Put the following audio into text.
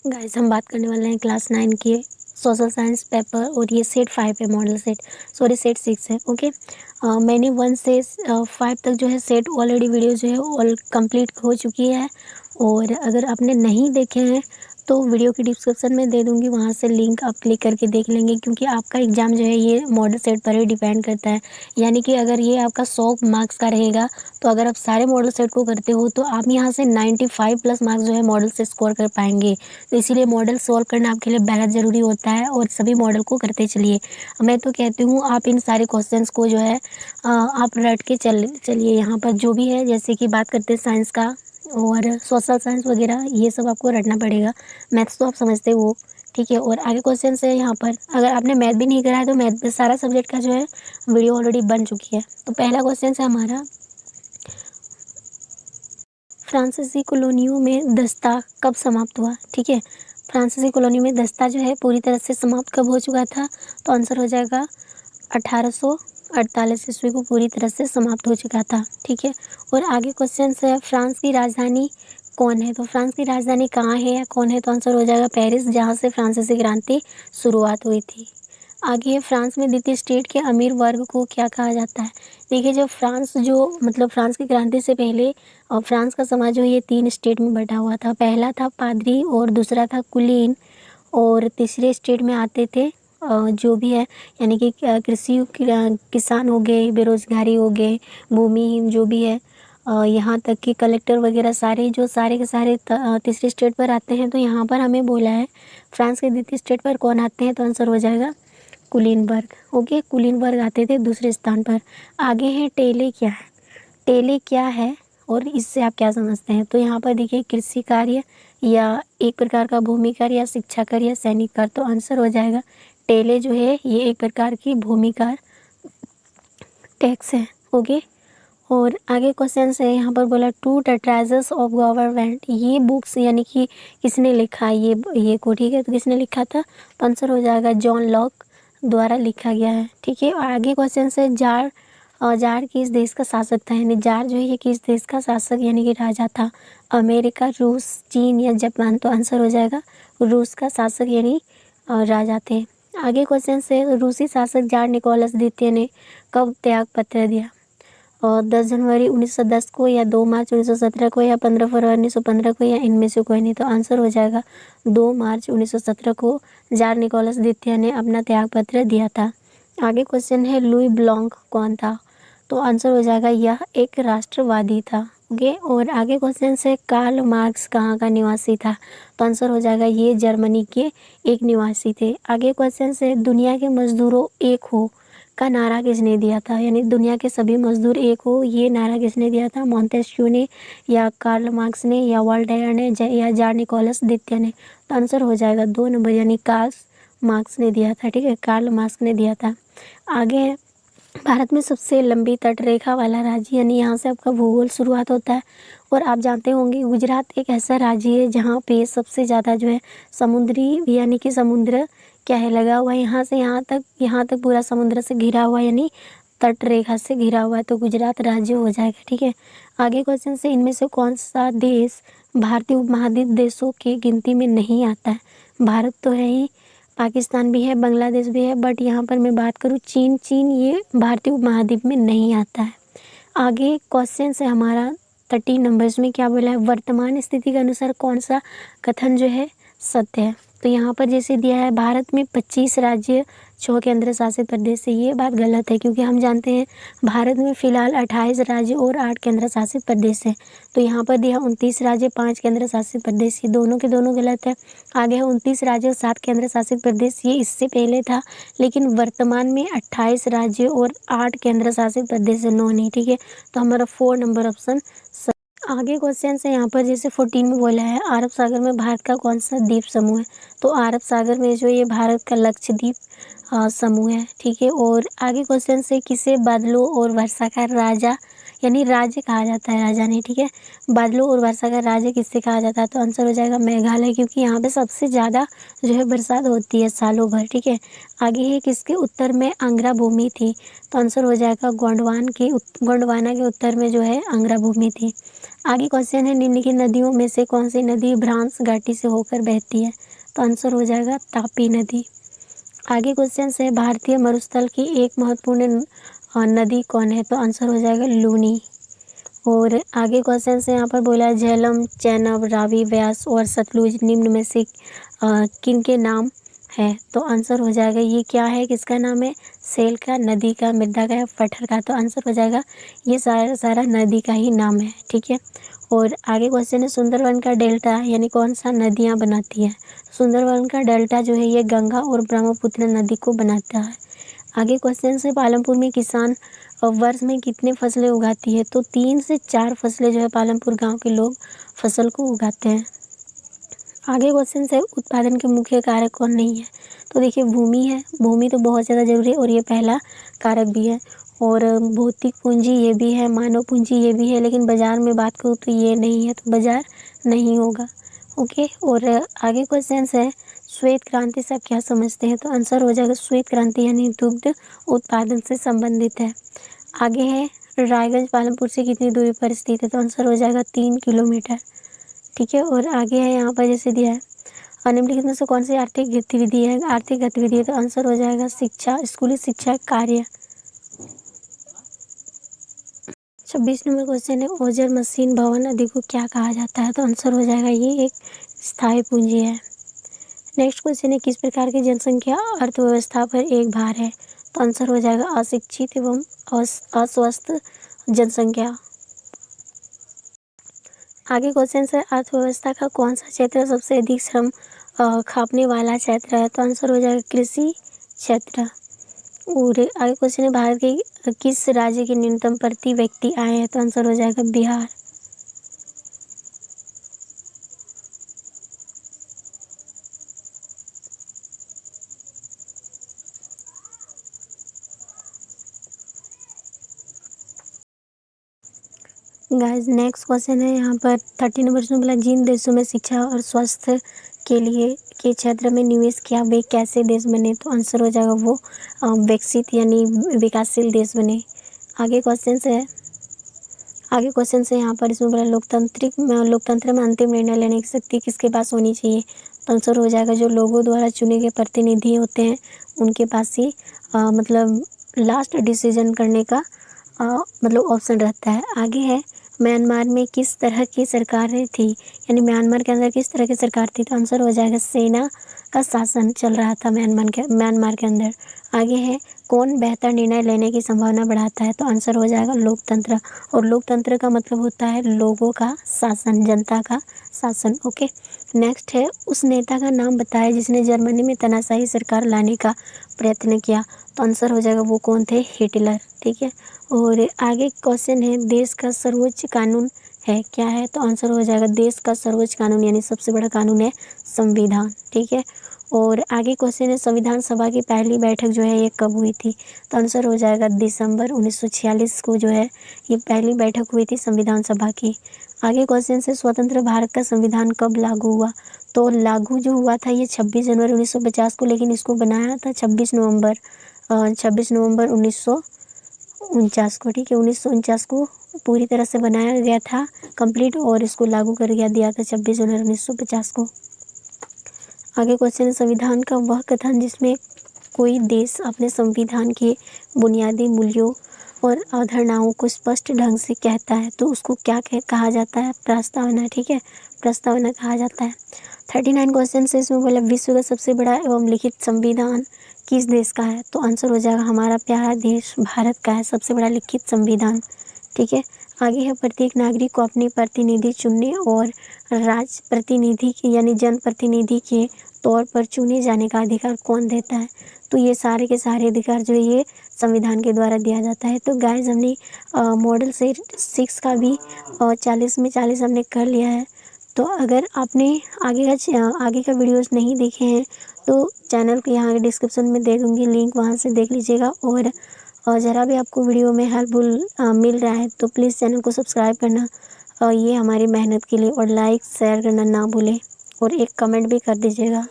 Guys हम बात करने वाले हैं क्लास 9 के सोशल साइंस पेपर और ये सेट 5 है मॉडल सेट, सॉरी सेट 6 है। ओके, मैंने 1 से 5 तक जो है सेट ऑलरेडी वीडियो जो है ऑल कंप्लीट हो चुकी है। और अगर आपने नहीं देखे हैं तो वीडियो की डिस्क्रिप्शन में दे दूँगी, वहाँ से लिंक आप क्लिक करके देख लेंगे, क्योंकि आपका एग्ज़ाम जो है ये मॉडल सेट पर ही डिपेंड करता है। यानी कि अगर ये आपका 100 मार्क्स का रहेगा तो अगर आप सारे मॉडल सेट को करते हो तो आप यहाँ से 95 प्लस मार्क्स जो है मॉडल से स्कोर कर पाएंगे। तो इसीलिए मॉडल सॉल्व करना आपके लिए बेहद ज़रूरी होता है और सभी मॉडल को करते चलिए। मैं तो कहती हूँ आप इन सारे क्वेश्चंस को जो है आप रट के चलिए। यहाँ पर जो भी है, जैसे कि बात करते हैं साइंस का और सोशल साइंस वगैरह, ये सब आपको रटना पड़ेगा। मैथ्स तो आप समझते हो, ठीक है। और आगे क्वेश्चन है यहाँ पर, अगर आपने मैथ भी नहीं करा है तो मैथ पे सारा सब्जेक्ट का जो है वीडियो ऑलरेडी बन चुकी है। तो पहला क्वेश्चन है हमारा, फ्रांसीसी कॉलोनियों में दस्ता कब समाप्त हुआ। ठीक है, फ्रांसीसी कॉलोनी में दस्ता जो है पूरी तरह से समाप्त कब हो चुका था, तो आंसर हो जाएगा 1848 ईस्वी को पूरी तरह से समाप्त हो चुका था। ठीक है, और आगे क्वेश्चन है, फ्रांस की राजधानी कौन है। तो फ्रांस की राजधानी कहाँ है या कौन है, तो आंसर हो जाएगा पेरिस, जहाँ से फ्रांसीसी क्रांति शुरुआत हुई थी। आगे है, फ्रांस में द्वितीय स्टेट के अमीर वर्ग को क्या कहा जाता है। देखिए, जब फ्रांस जो मतलब फ्रांस की क्रांति से पहले फ्रांस का समाज जो ये 3 स्टेट में बटा हुआ था। पहला था पादरी और दूसरा था कुलीन और तीसरे स्टेट में आते थे जो भी है, यानी कि कृषि किसान हो गए, बेरोजगारी हो गए, भूमिहीन जो भी है, यहाँ तक कि कलेक्टर वगैरह सारे जो सारे के सारे तीसरे स्टेट पर आते हैं। तो यहाँ पर हमें बोला है फ्रांस के द्वितीय स्टेट पर कौन आते हैं, तो आंसर हो जाएगा कुलीनबर्ग। ओके, कुलीनबर्ग आते थे दूसरे स्थान पर। आगे है टेले क्या है। टेले क्या है और इससे आप क्या समझते हैं, तो यहाँ पर देखिए कृषि कार्य या एक प्रकार का भूमि कार्य या शिक्षा कार्य या सैनिक कार्य, तो आंसर हो जाएगा टेले जो है ये एक प्रकार की भूमि कार्य टैक्स है। ओके, और आगे क्वेश्चन है यहाँ पर बोला टू टेट्राइजर्स ऑफ गवर्नमेंट, ये बुक्स यानी कि किसने लिखा है ये को। ठीक है, तो किसने लिखा था, तो आंसर हो जाएगा जॉन लॉक द्वारा लिखा गया है। ठीक है, आगे क्वेश्चन है जार जार किस देश का शासक था, यानी जार जो है ये किस देश का शासक यानी कि राजा था, अमेरिका, रूस, चीन या जापान, तो आंसर हो जाएगा रूस का शासक यानी राजा थे। आगे क्वेश्चन है रूसी शासक जार निकोलस द्वितीय ने कब त्याग पत्र दिया, और 10 जनवरी 1910 को या 2 मार्च 1917 को या 15 फरवरी 1915 को या इनमें से कोई नहीं, तो आंसर हो जाएगा 2 मार्च 1917 को जार निकोलस द्वितीय ने अपना त्याग पत्र दिया था। आगे क्वेश्चन है लुई ब्लॉन्क कौन था, तो आंसर हो जाएगा यह एक राष्ट्रवादी था। ओके, और आगे क्वेश्चन से कार्ल मार्क्स कहाँ का निवासी था, तो आंसर हो जाएगा ये जर्मनी के एक निवासी थे। आगे क्वेश्चन से दुनिया के मजदूरों एक हो का नारा किसने दिया था, यानी दुनिया के सभी मजदूर एक हो, ये नारा किसने दिया था, मॉन्टेस्क्यू ने या कार्ल मार्क्स ने या वॉल्टेयर ने या जार निकोलस द्वितीय ने, तो आंसर हो जाएगा 2 नंबर यानी कार्ल मार्क्स ने दिया था। ठीक है, कार्ल मार्क्स ने दिया था। आगे है भारत में सबसे लंबी तटरेखा वाला राज्य, यानी यहाँ से आपका भूगोल शुरुआत होता है। और आप जानते होंगे गुजरात एक ऐसा राज्य है जहाँ पे सबसे ज़्यादा जो है समुद्री यानी कि समुद्र क्या है लगा हुआ है, यहाँ तक पूरा समुद्र से घिरा हुआ है, यानी तट रेखा से घिरा हुआ है, तो गुजरात राज्य हो जाएगा। ठीक है, आगे क्वेश्चन से इनमें से कौन सा देश भारतीय उपमहाद्वीप देशों की गिनती में नहीं आता है। भारत तो है ही, पाकिस्तान भी है, बांग्लादेश भी है, बट यहाँ पर मैं बात करूँ चीन ये भारतीय उपमहाद्वीप में नहीं आता है। आगे क्वेश्चन है हमारा 30 नंबर्स में क्या बोला है, वर्तमान स्थिति के अनुसार कौन सा कथन जो है सत्य है। तो यहाँ पर जैसे दिया है भारत में 25 राज्य 6 केंद्र शासित प्रदेश है, ये बात गलत है, क्योंकि हम जानते हैं भारत में फ़िलहाल 28 राज्य और 8 केंद्र शासित प्रदेश है। तो यहाँ पर दिया 29 राज्य 5 केंद्र शासित प्रदेश, ये दोनों के दोनों गलत है। आगे है 29 राज्य और 7 केंद्र शासित प्रदेश, ये इससे पहले था, लेकिन वर्तमान में 28 राज्य और 8 केंद्र शासित प्रदेश है, 9 नहीं। ठीक है, तो हमारा 4 नंबर ऑप्शन। आगे क्वेश्चन है यहाँ पर जैसे 14 में बोला है अरब सागर में भारत का कौन सा द्वीप समूह है, तो अरब सागर में जो ये भारत का लक्षद्वीप समूह है। ठीक है, और आगे क्वेश्चन से किसे बादलों और वर्षा का राजा यानी राज्य कहा जाता है, राजा नहीं। ठीक है, बादलों और वर्षा का राज्य किससे कहा जाता है, तो आंसर हो जाएगा मेघालय, क्योंकि यहाँ पे सबसे ज़्यादा जो है बरसात होती है सालों भर। ठीक है, आगे है किसके उत्तर में आंग्रा भूमि थी, तो आंसर हो जाएगा गोंडवाना के उत्तर में जो है आंग्रा भूमि थी। आगे क्वेश्चन है, निम्नलिखित नदियों में से कौन सी नदी भ्रांस घाटी से होकर बहती है? तो आंसर हो जाएगा तापी नदी। आगे क्वेश्चन है, भारतीय मरुस्थल की एक महत्वपूर्ण नदी कौन है? तो आंसर हो जाएगा लूनी। और आगे क्वेश्चन से यहाँ पर बोला है, झेलम, चेनाब, रावी, व्यास और सतलुज निम्न में से किन के नाम है? तो आंसर हो जाएगा, ये क्या है, किसका नाम है? सेल का, नदी का, मृदा का या पठार का? तो आंसर हो जाएगा ये सारा नदी का ही नाम है। ठीक है। और आगे क्वेश्चन है, सुंदरवन का डेल्टा यानी कौन सा नदियाँ बनाती है? सुंदरवन का डेल्टा जो है ये गंगा और ब्रह्मपुत्र नदी को बनाता है। आगे क्वेश्चन से, पालमपुर में किसान वर्ष में कितने फसलें उगाती है? तो 3 से 4 फसलें जो है पालमपुर गांव के लोग फसल को उगाते हैं। आगे क्वेश्चन से, उत्पादन के मुख्य कारक कौन नहीं है? तो देखिए भूमि है, भूमि तो बहुत ज़्यादा जरूरी है और ये पहला कारक भी है। और भौतिक पूंजी ये भी है, मानव पूंजी ये भी है, लेकिन बाजार में बात करूँ तो ये नहीं है, तो बाजार नहीं होगा। ओके। और आगे क्वेश्चन है, श्वेत क्रांति से आप क्या समझते हैं? तो आंसर हो जाएगा श्वेत क्रांति यानी दुग्ध उत्पादन से संबंधित है। आगे है, रायगंज पालमपुर से कितनी दूरी पर स्थित है? तो आंसर हो जाएगा 3 किलोमीटर। ठीक है। और आगे है, यहाँ पर जैसे दिया है, निम्नलिखित में से कौन सी आर्थिक गतिविधि है? आर्थिक गतिविधि है तो आंसर हो जाएगा शिक्षा, स्कूली शिक्षा कार्य। 26 नंबर क्वेश्चन है, ओजर मशीन भवन नदी को क्या कहा जाता है? तो आंसर हो जाएगा ये एक स्थायी पूंजी है। नेक्स्ट क्वेश्चन है, किस प्रकार की जनसंख्या अर्थव्यवस्था पर एक भार है? तो आंसर हो जाएगा अशिक्षित एवं अस्वस्थ जनसंख्या। आगे क्वेश्चन है, अर्थव्यवस्था का कौन सा क्षेत्र सबसे अधिक श्रम खपाने वाला क्षेत्र है? तो आंसर हो जाएगा कृषि क्षेत्र। और आगे क्वेश्चन है, भारत के किस राज्य की न्यूनतम प्रति व्यक्ति आय है? तो आंसर हो जाएगा बिहार। गाइस नेक्स्ट क्वेश्चन है, यहाँ पर 30 नंबर में बोला, जिन देशों में शिक्षा और स्वास्थ्य के लिए के क्षेत्र में निवेश किया वे कैसे देश बने? तो आंसर हो जाएगा वो विकसित यानी विकासशील देश बने। आगे क्वेश्चन से यहाँ पर इसमें बोला, लोकतंत्र में अंतिम निर्णय लेने की शक्ति किसके पास होनी चाहिए? तो आंसर हो जाएगा जो लोगों द्वारा चुने गए प्रतिनिधि होते हैं उनके पास ही मतलब लास्ट डिसीजन करने का मतलब ऑप्शन रहता है। आगे है, म्यांमार में किस तरह की सरकारें थी, यानी म्यांमार के अंदर किस तरह की सरकार थी? तो आंसर हो जाएगा सेना का शासन चल रहा था म्यांमार के अंदर। आगे है, कौन बेहतर निर्णय लेने की संभावना बढ़ाता है? तो आंसर हो जाएगा लोकतंत्र। और लोकतंत्र का मतलब होता है लोगों का शासन, जनता का शासन। ओके। नेक्स्ट है, उस नेता का नाम बताएं जिसने जर्मनी में तानाशाही सरकार लाने का प्रयत्न किया? तो आंसर हो जाएगा वो कौन थे? हिटलर। ठीक है। और आगे क्वेश्चन है, देश का सर्वोच्च कानून है क्या है? तो आंसर हो जाएगा देश का सर्वोच्च कानून यानी सबसे बड़ा कानून है संविधान। ठीक है। और आगे क्वेश्चन है, संविधान सभा की पहली बैठक जो है ये कब हुई थी? तो आंसर हो जाएगा दिसंबर 1946 को जो है ये पहली बैठक हुई थी संविधान सभा की। आगे क्वेश्चन से, स्वतंत्र भारत का संविधान कब लागू हुआ? तो लागू जो हुआ था ये 26 जनवरी 1950 को, लेकिन इसको बनाया था 26 नवंबर 1949 को। ठीक है। 1949 को पूरी तरह से बनाया गया था कंप्लीट, और इसको लागू कर दिया था 26 जनवरी 1950 को। आगे क्वेश्चन है, संविधान का वह कथन जिसमें कोई देश अपने संविधान के बुनियादी मूल्यों और अवधारणाओं को स्पष्ट ढंग से कहता है तो उसको क्या कहा जाता है? प्रस्तावना। ठीक है। प्रस्तावना कहा जाता है। 39 क्वेश्चन से इसमें बोला, विश्व का सबसे बड़ा एवं लिखित संविधान किस देश का है? तो आंसर हो जाएगा हमारा प्यारा देश भारत का है सबसे बड़ा लिखित संविधान। ठीक है। आगे है, प्रत्येक नागरिक को अपने प्रतिनिधि चुनने और राज प्रतिनिधि के यानी जन प्रतिनिधि के तौर पर चुने जाने का अधिकार कौन देता है? तो ये सारे के सारे अधिकार जो है ये संविधान के द्वारा दिया जाता है। तो गाइस हमने मॉडल सेट 6 का भी 40 में 40 हमने कर लिया है। तो अगर आपने आगे का वीडियोस नहीं देखे हैं तो चैनल के यहाँ डिस्क्रिप्शन में दे दूँगी लिंक, वहाँ से देख लीजिएगा। और ज़रा भी आपको वीडियो में हेल्पफुल मिल रहा है तो प्लीज़ चैनल को सब्सक्राइब करना ये हमारी मेहनत के लिए, और लाइक शेयर करना ना भूलें, और एक कमेंट भी कर दीजिएगा।